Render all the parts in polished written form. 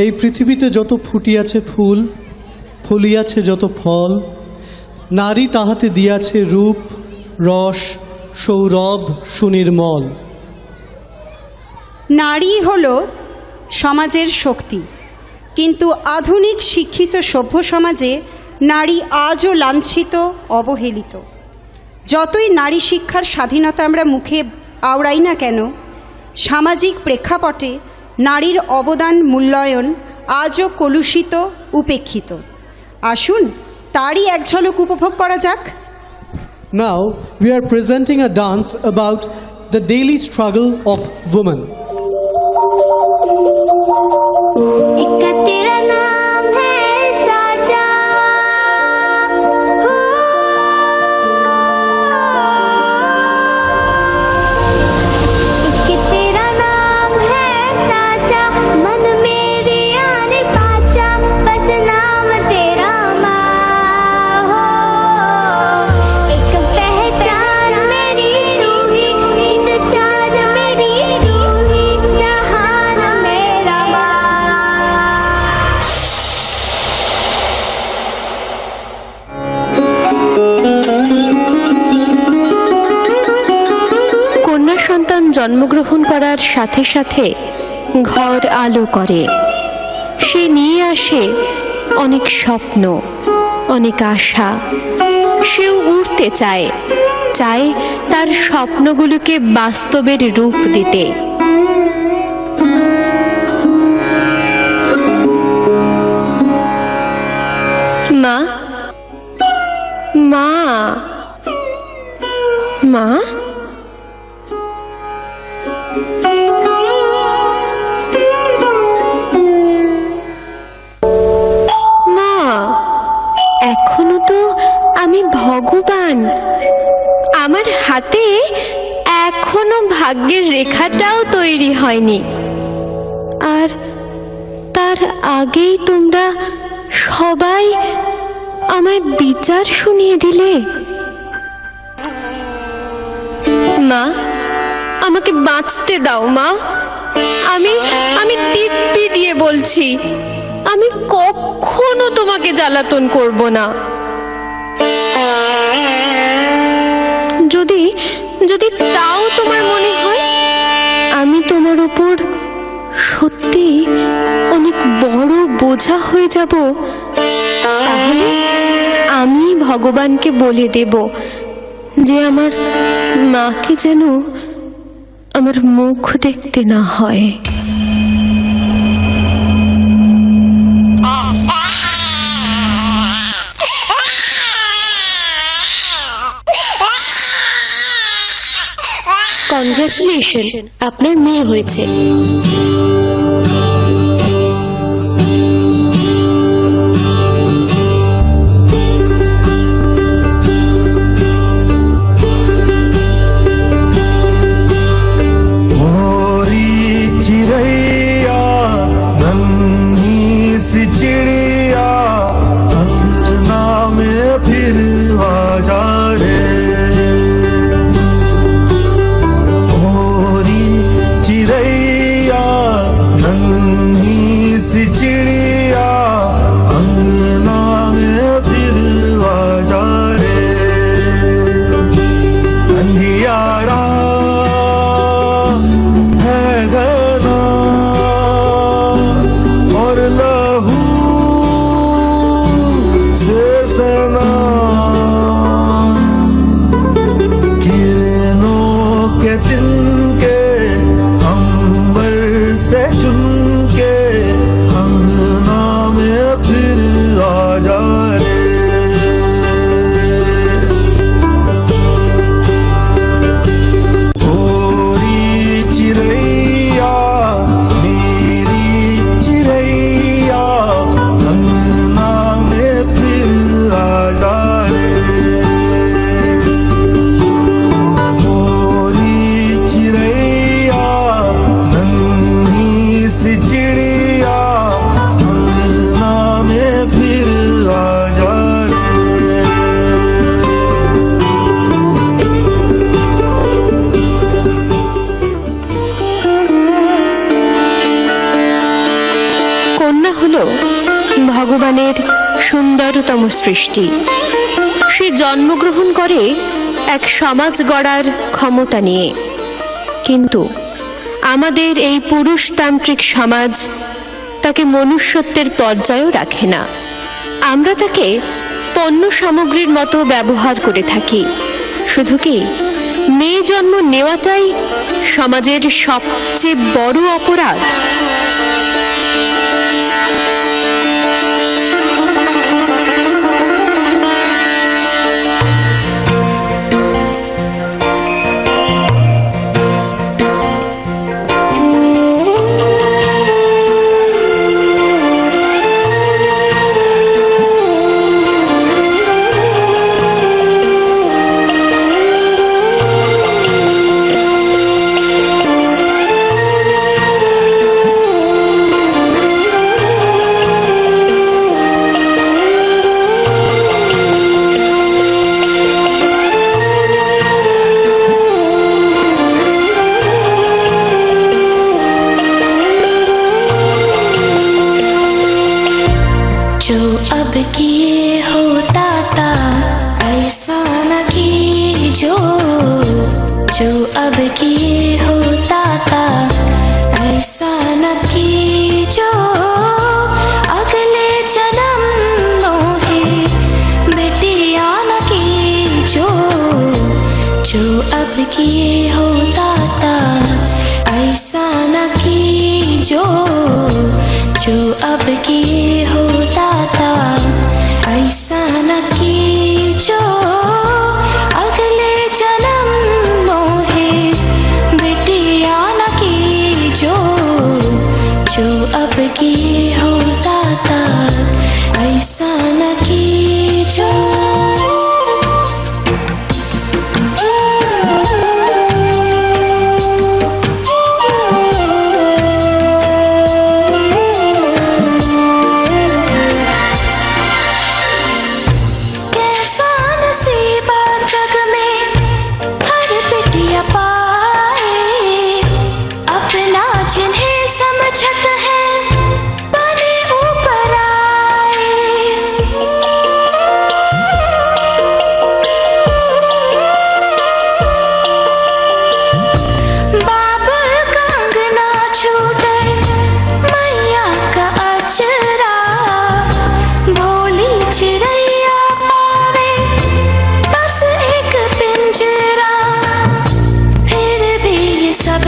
এই পৃথিবীতে যত ফুটিয়াছে ফুল, ফলিয়াছে যত ফল, নারী তাহাতে দিয়াছে রূপ, রস, সৌরভ সুনির্মল। নারী হল সমাজের শক্তি, কিন্তু আধুনিক শিক্ষিত সভ্য সমাজে নারী আজও লাঞ্ছিত, অবহেলিত। যতই নারী শিক্ষার স্বাধীনতা আমরা মুখে আওড়াই না কেন, সামাজিক প্রেক্ষাপটে নারীর অবদান মূল্যায়ন আজও কলুষিত, উপেক্ষিত। আসুন তারই এক ঝলক উপভোগ করা যাক। Now we are presenting a dance about the daily struggle of women. জন্মগ্রহণ করার সাথে সাথে ঘর আলো করে। সে নিয়ে আসে অনেক স্বপ্ন, অনেক আশা। সেও উড়তে চায়, চায় তার স্বপ্নগুলোকে বাস্তবের রূপ দিতে। মা, মা, মা, এখনো তো আমি ভগবান। আমার হাতে এখনো ভাগ্যের রেখাটাও তৈরি হয়নি, আর তার আগেই তোমরা সবাই আমায় বিচার শুনিয়ে দিলে। মা, আমাকে বাঁচতে দাও মা। আমি দিব্যি দিয়ে বলছি, আমি কখনো তোমাকে জ্বালাতন করব না। যদি যদি তাও তোমার মনে হয় আমি তোমার উপর সত্যি অনেক বড় বোঝা হয়ে যাব, তাহলে আমি ভগবানকে বলে দেব যে আমার মাকে যেন আমার মুখ দেখতে না হয়। কনগ্রাচুলেশন, আপনার মেয়ে হয়েছে। কন্যা হলো ভগবানের সুন্দরতম সৃষ্টি। সে জন্মগ্রহণ করে এক সমাজ গড়ার ক্ষমতা নিয়ে, কিন্তু আমাদের এই পুরুষতান্ত্রিক সমাজ তাকে মনুষ্যত্বের পর্যায়েও রাখে না। আমরা তাকে পণ্য সামগ্রীর মতো ব্যবহার করে থাকি। শুধু কি মেয়ে জন্ম নেওয়াটাই সমাজের সবচেয়ে বড় অপরাধ? अब किए होता था ऐसा न कीजो, जो अब किए होता था ऐसा न कीजो। अगले जन्म मोहे बेटिया न कीजो, जो अब किए होता था ऐसा न कीजो, जो अब किए होता था ऐसा न कीजो। अगले जन्म मोहे बेटिया न कीजो, जो अब किए होता था ऐसा न कीजो।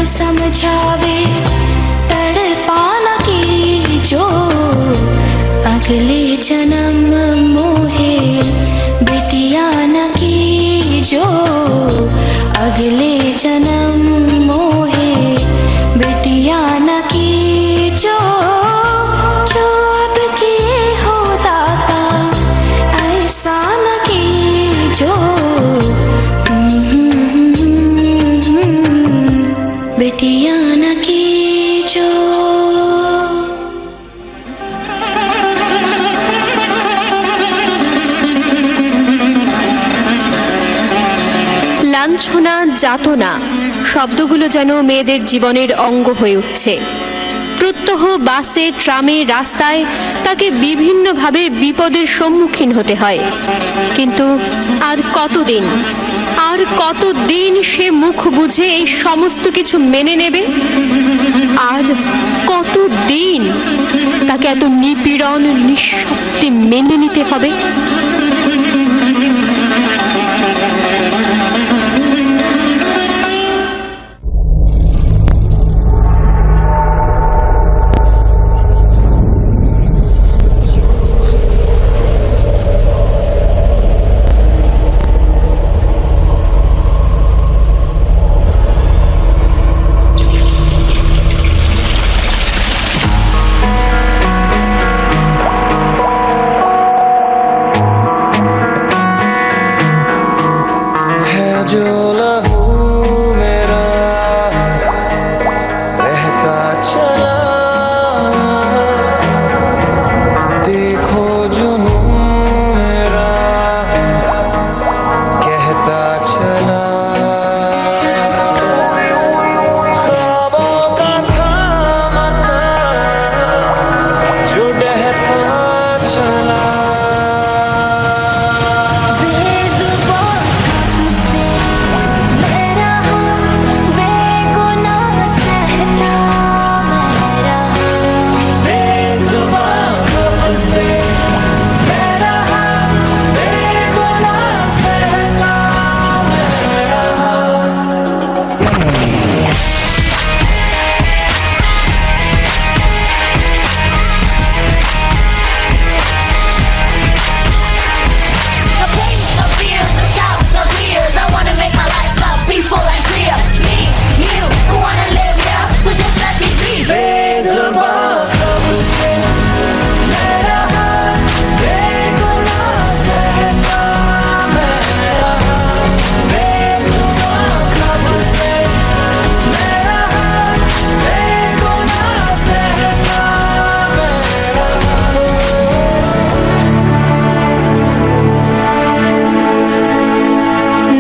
समझावे तड़पाना कीजो, अगले जन्म मोहे बेटिया न कीजो। अगले जन्म मोहे बेटिया न कीजो, जो अब किए होता था ऐसा न कीजो। बेटिया न कीजो। লাঞ্ছনা, যাতনা শব্দগুলো যেন মেয়েদের জীবনের অঙ্গ হয়ে উঠছে। প্রত্যহ বাসে, ট্রামে, রাস্তায় তাকে বিভিন্নভাবে বিপদের সম্মুখীন হতে হয়। কিন্তু আর কতদিন সে মুখ বুঝে এই সমস্ত কিছু মেনে নেবে? আর কতদিন তাকে এত নিপীড়ন, নিঃশব্দে মেনে নিতে হবে?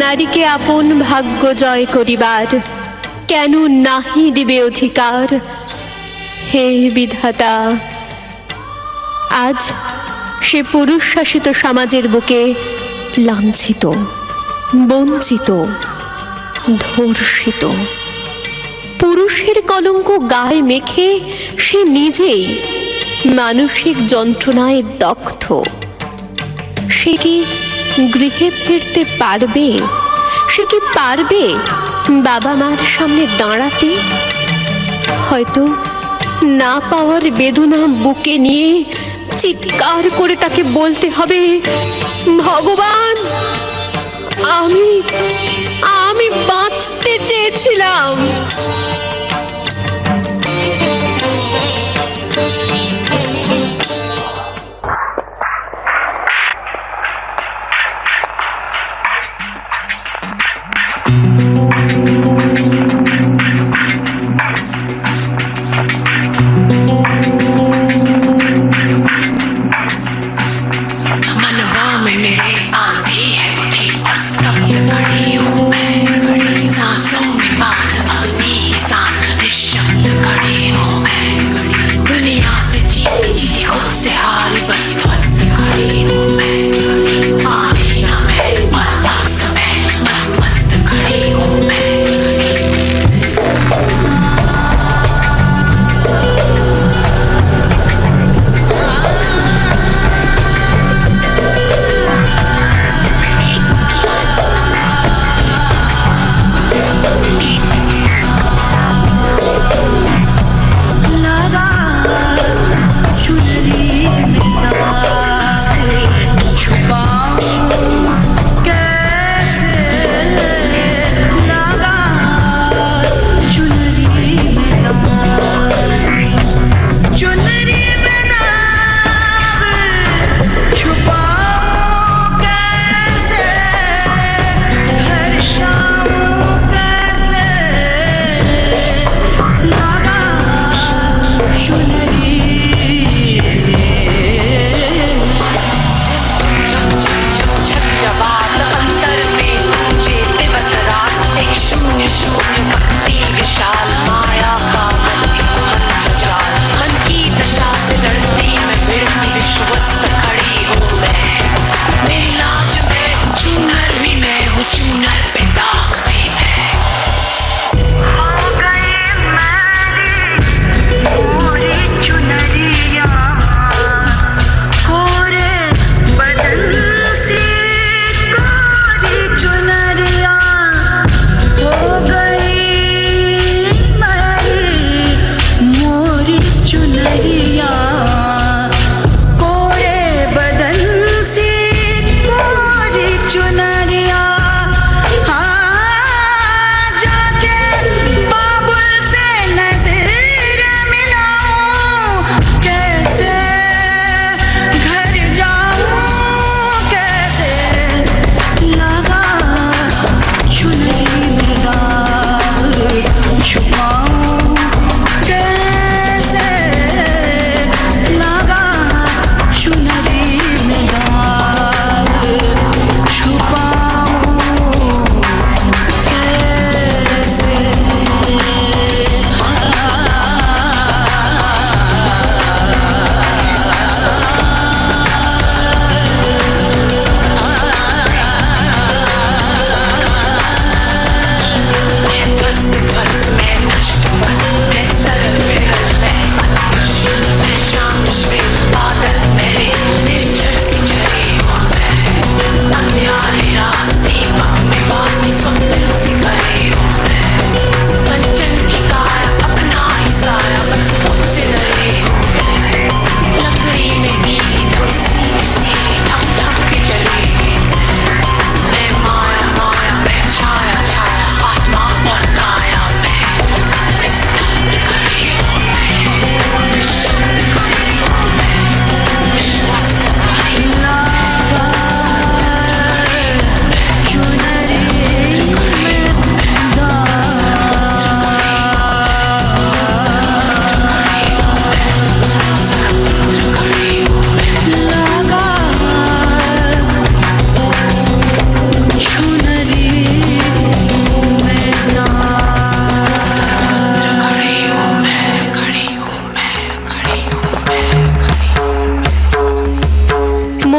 নারীকে আপন ভাগ্য জয় করিবার কেন নাহি দিবে অধিকার? হে বিধাতা, আজ সে পুরুষ শাসিত সমাজের বুকে লাঞ্ছিত, বঞ্চিত, ধর্ষিত। পুরুষের কলঙ্ক গায়ে মেখে সে নিজেই মানসিক যন্ত্রণায় দগ্ধ। সে কি গৃহে ফিরতে পারবে? সে কি পারবে বাবা মার সামনে দাঁড়াতে? হয়তো না পাওয়ার বেদনা বুকে নিয়ে চিৎকার করে তাকে বলতে হবে, ভগবান, আমি বাঁচতে চেয়েছিলাম। मनवा में मेरे आंधी है उठी और स्तब्ध खड़ी हूँ मैं, सांसों में बांध अपनी सांस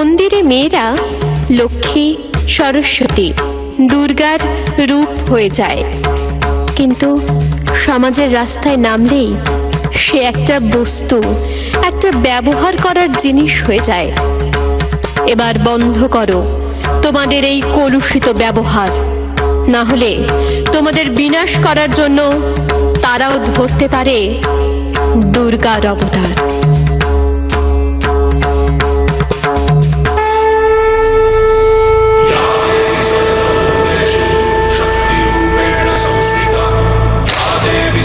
মন্দিরে মেয়েরা লক্ষ্মী, সরস্বতী, দুর্গার রূপ হয়ে যায়, কিন্তু সমাজের রাস্তায় নামলেই সে একটা বস্তু, একটা ব্যবহার করার জিনিস হয়ে যায়। এবার বন্ধ করো তোমাদের এই কলুষিত ব্যবহার, না হলে তোমাদের বিনাশ করার জন্য তারাও ধরতে পারে দুর্গার অবতার।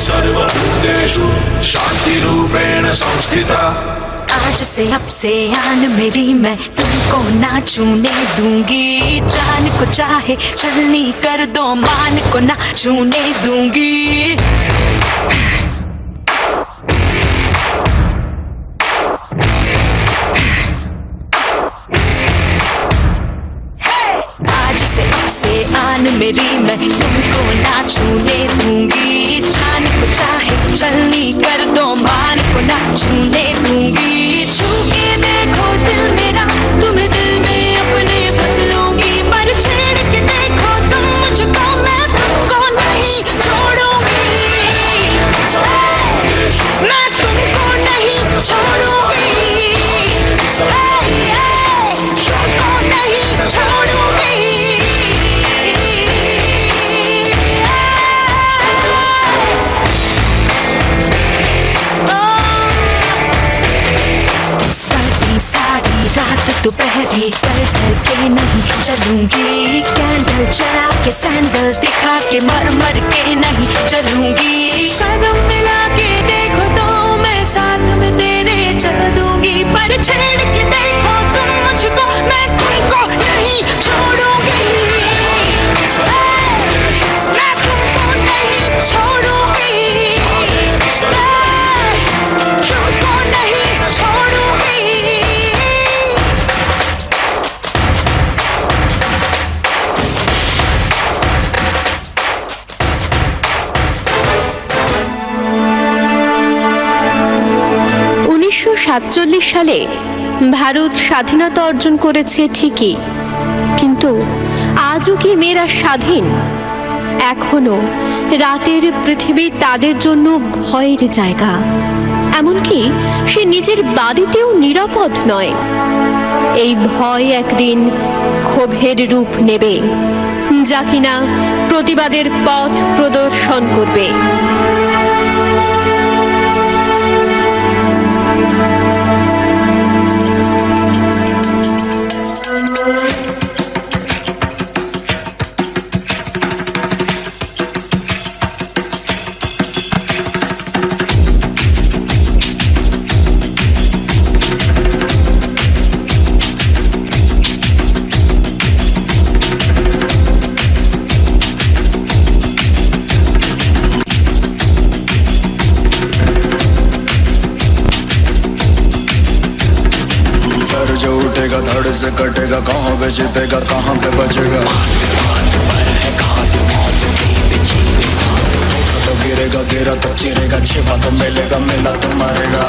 सर्वभूतेषु शान्तिरूपेण संस्थिता। आज से अब से आन मेरी मैं तुमको ना छूने दूंगी। जान को चाहे छलनी कर दो, मान को ना छूने दूंगी। आज से अब से आन मेरी मैं तुमको ना छूने दूंगी। जान को चाहे छलनी कर दो, मान को ना छूने दूंगी। छू के देखो दिल मेरा, तुम्हें दिल में अपने भर लूंगी। पर छेड़ के देखो तुम मुझको, मैं तुमको नहीं छोड़ूंगी। मैं तुमको नहीं छोड़ूंगी। तुमको नहीं छोड़ूंगी। सारी रात दोपहरी कर डर के नहीं चलूंगी। कैंडल जला के सैंडल दिखा के मर मर के नहीं चलूंगी। कदम मिला के देखो तो मैं साथ में तेरे चल दूंगी। पर छेड़ के देखो तुम मुझको, मैं तुमको नहीं छोड़ूंगी। मैं तुमको नहीं छोड़ूंगी। तुमको नहीं छोड़ूंगी। সালে ভারত স্বাধীনতা অর্জন করেছে ঠিকই, কিন্তু আজও কি মেয়েরা স্বাধীন? এখনো রাতের পৃথিবী তাদের জন্য ভয়ের জায়গা। এমনকি সে নিজের বাড়িতেও নিরাপদ নয়। এই ভয় একদিন ক্ষোভের রূপ নেবে, যা কিনা প্রতিবাদের পথ প্রদর্শন করবে। से कटेगा, कहाँ पे छिपेगा, कहाँ पे बचेगा। तो गिरेगा, गिरा तो चिरेगा, छिपा तो मिलेगा, मिला तो मरेगा।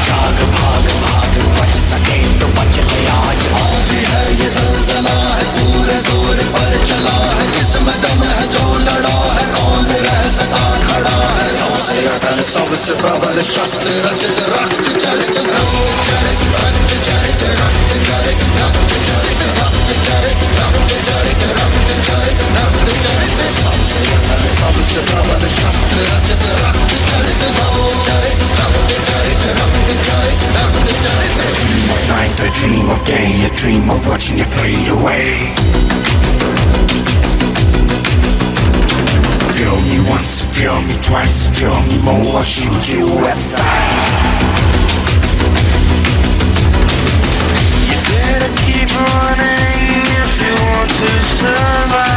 भाग भाग भाग बच सके तो बच ले आज। आती है ये ज़लज़ला है, पूरे जोर पर चला है। किस्मत दम है जो लड़ा है, कौन रह सका खड़ा है। सबसे अटल सबसे प्रबल शस्त्र रचित रक्त चरित ब्रह्मचरित रक्त चरित रक्त चरित रक्त चरित रक्त चरित रक्त चरित रक्त चरित रक्त चरित। सबसे अटल सबसे प्रबल शस्त्र रचित रक्त चरित ब्रह्मचरित रक्त चरित रक्त चरित रक्त चरित। I dream of night, I dream of day, I dream of watching you fade away. Feel me once, feel me twice, feel me more, I'll shoot you aside. You better keep running if you want to survive.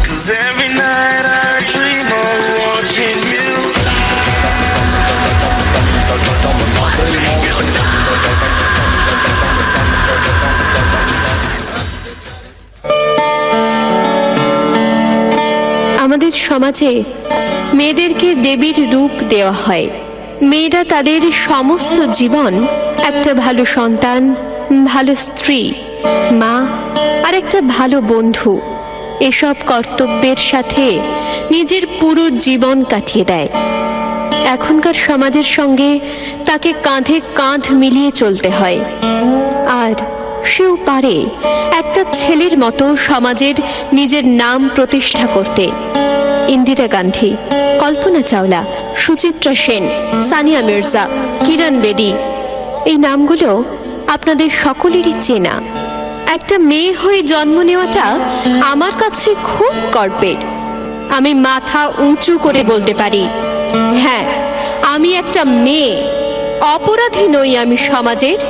'Cause every night I dream of watching you আমাদের সমাজে মেয়েদেরকে দেবীর রূপ দেওয়া হয়, মেয়েরা তাদের সমস্ত জীবন একটা ভালো সন্তান, ভালো স্ত্রী, মা আর একটা ভালো বন্ধু এসব কর্তব্যের সাথে নিজের পুরো জীবন কাটিয়ে দেয়। এখনকার সমাজের সঙ্গে তাকে কাঁধে কাঁধ মিলিয়ে চলতে হয়, আর সেও পারে একটা ছেলের মতো সমাজের নিজের নাম প্রতিষ্ঠা করতে। ইন্দিরা গান্ধী, কল্পনা চাওলা, সুচিত্রা সেন, সানিয়া মির্জা, কিরণ বেদি, এই নামগুলো আপনাদের সকলেরই চেনা। একটা মেয়ে হয়ে জন্ম নেওয়াটা আমার কাছে খুব গর্বের। আমি মাথা উঁচু করে বলতে পারি, হ্যাঁ, আমি একটা মেয়ে, অপরাধী নই আমি সমাজের।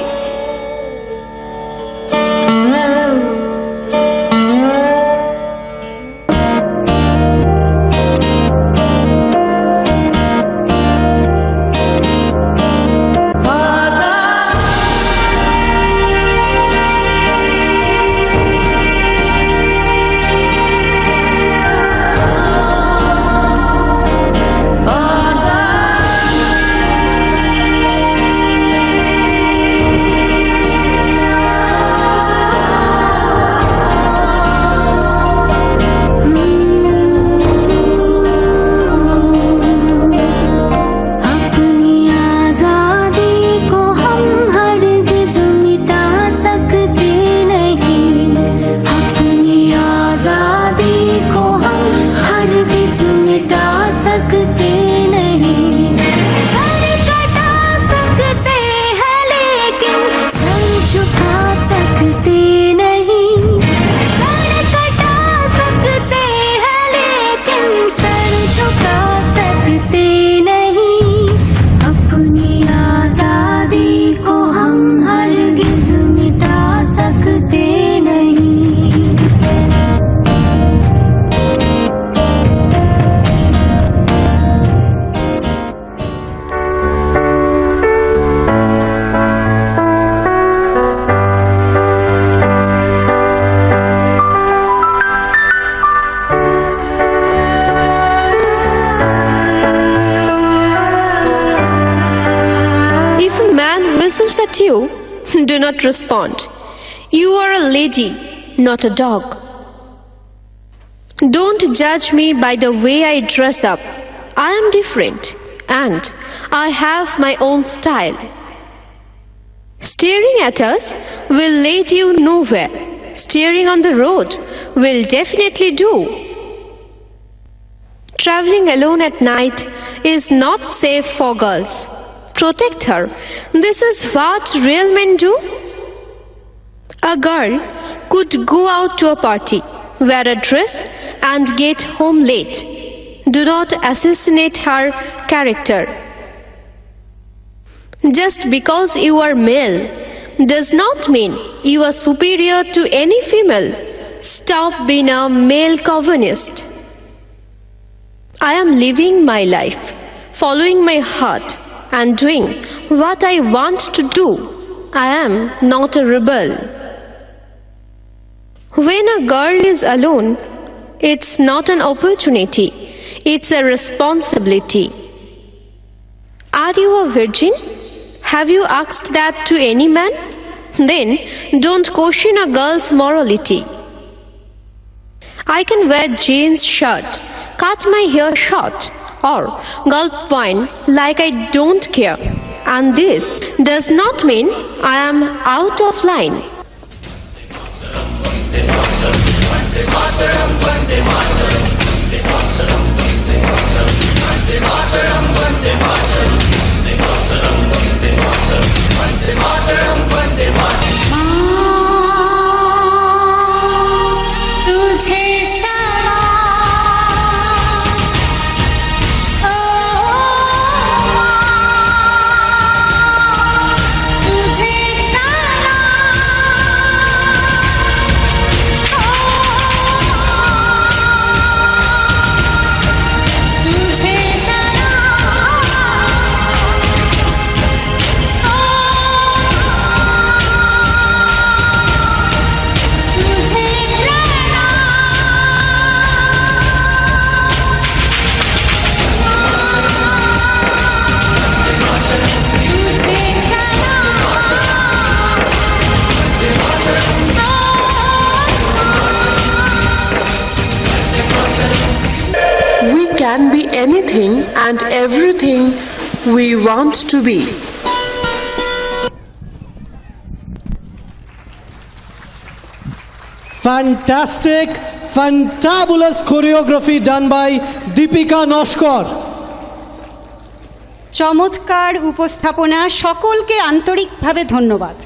At you, do not respond. You are a lady, not a dog. Don't judge me by the way I dress up. I am different and I have my own style. Staring at us will lead you nowhere. Staring on the road will definitely do. Traveling alone at night is not safe for girls. Protect her. This is what real men do. A girl could go out to a party, wear a dress, and get home late. Do not assassinate her character. Just because you are male does not mean you are superior to any female. Stop being a male chauvinist. I am living my life, following my heart, and doing what I want to do. I am not a rebel. When a girl is alone, it's not an opportunity, it's a responsibility. Are you a virgin? Have you asked that to any man? Then don't question a girl's morality. I can wear jeans shirt, cut my hair short, or gulp wine like I don't care. And this does not mean I am out of line. can be anything and everything we want to be. Fantastic, fantabulous choreography done by Deepika Noshkar. চমৎকার উপস্থাপনা, সকলকে আন্তরিকভাবে ধন্যবাদ।